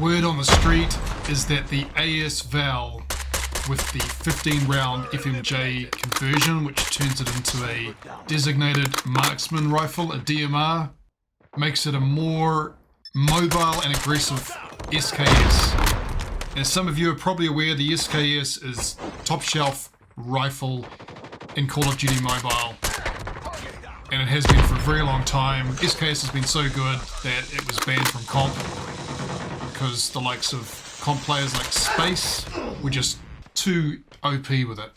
Word on the street is that the AS VAL with the 15-round FMJ conversion, which turns it into a designated marksman rifle, a DMR, makes it a more mobile and aggressive SKS. As some of you are probably aware, the SKS is top shelf rifle in Call of Duty Mobile, and it has been for a very long time. SKS has been so good that it was banned from comp because the likes of comp players like Space were just too OP with it.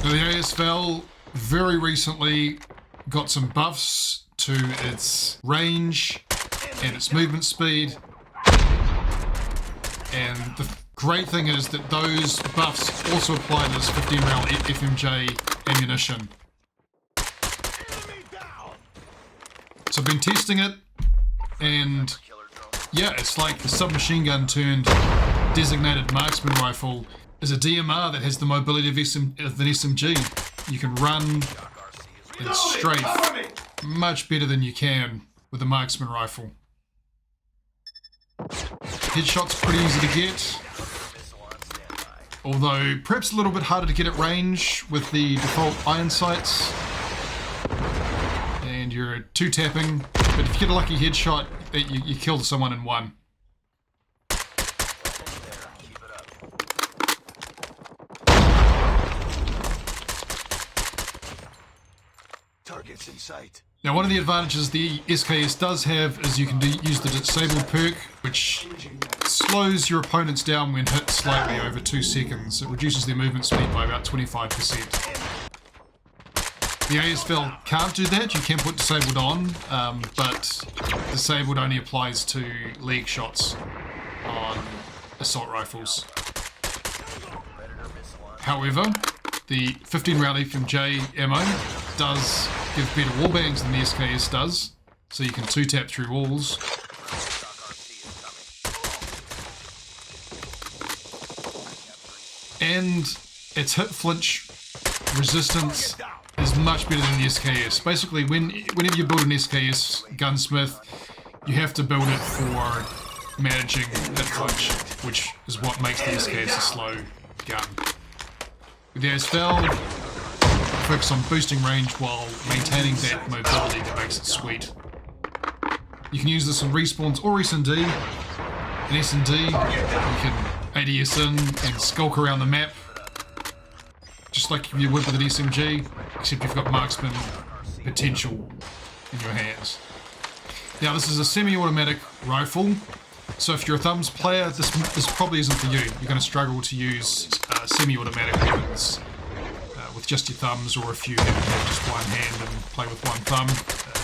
Now, the AS VAL very recently got some buffs to its range and its movement speed, and the great thing is that those buffs also apply to this 15-round FMJ ammunition. So I've been testing it, and yeah, it's like the submachine gun turned designated marksman rifle is a DMR that has the mobility of an SMG. You can run and strafe much better than you can with a marksman rifle. Headshot's pretty easy to get, although perhaps a little bit harder to get at range with the default iron sights. And you're two-tapping, but if you get a lucky headshot, you kill someone in one. Targets in sight. Now, one of the advantages the SKS does have is you can use the disabled perk, which slows your opponents down when hit slightly over 2 seconds. It reduces their movement speed by about 25%. The AS VAL can't do that. You can put disabled on, but disabled only applies to leg shots on assault rifles. However, the 15-round FMJ ammo does give better wallbangs than the SKS does, so you can two-tap through walls. And its hit flinch resistance is much better than the SKS. Basically, whenever you build an SKS Gunsmith, you have to build it for managing hit flinch, which is what makes the SKS a slow gun. With the AS VAL, focus on boosting range while maintaining that mobility that makes it sweet. You can use this in respawns or S&D. In S&D, you can ADS in and skulk around the map, just like you would with an SMG, except you've got marksman potential in your hands. Now, this is a semi-automatic rifle, so if you're a thumbs player, this probably isn't for you. You're going to struggle to use semi-automatic weapons with just your thumbs, or if you have just one hand and play with one thumb,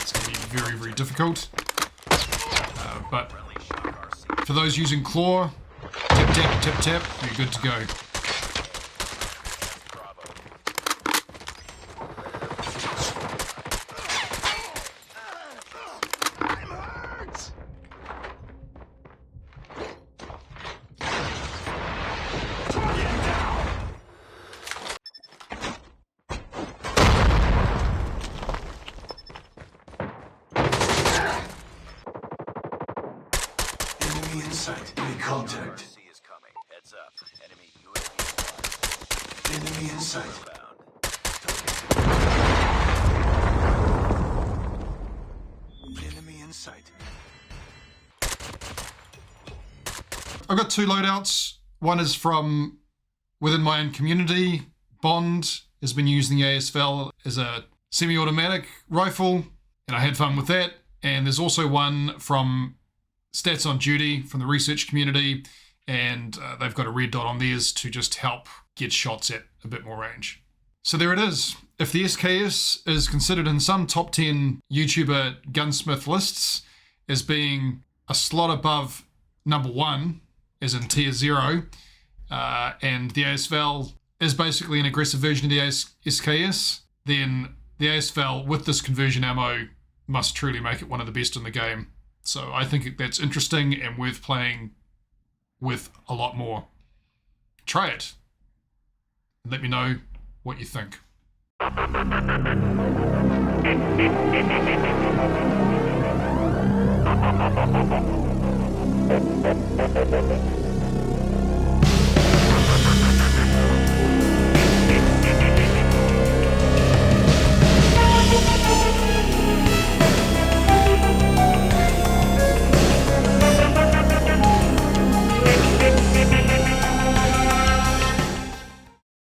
it's going to be very, very difficult. But for those using claw, tap, tap, tap, tap, you're good to go. Enemy in sight. Enemy contact. Heads up. Enemy UAV. Enemy in sight. Enemy in sight. I've got 2 loadouts. One is from within my own community. Bond has been using the AS VAL as a semi-automatic rifle, and I had fun with that. And there's also one from Stats on Duty from the research community, and they've got a red dot on theirs to just help get shots at a bit more range. So there it is. If the SKS is considered in some top 10 YouTuber gunsmith lists as being a slot above number 1, as in tier 0, and the AS VAL is basically an aggressive version of the SKS, then the AS VAL with this conversion ammo must truly make it one of the best in the game. So I think that's interesting and worth playing with a lot more. Try it. And let me know what you think.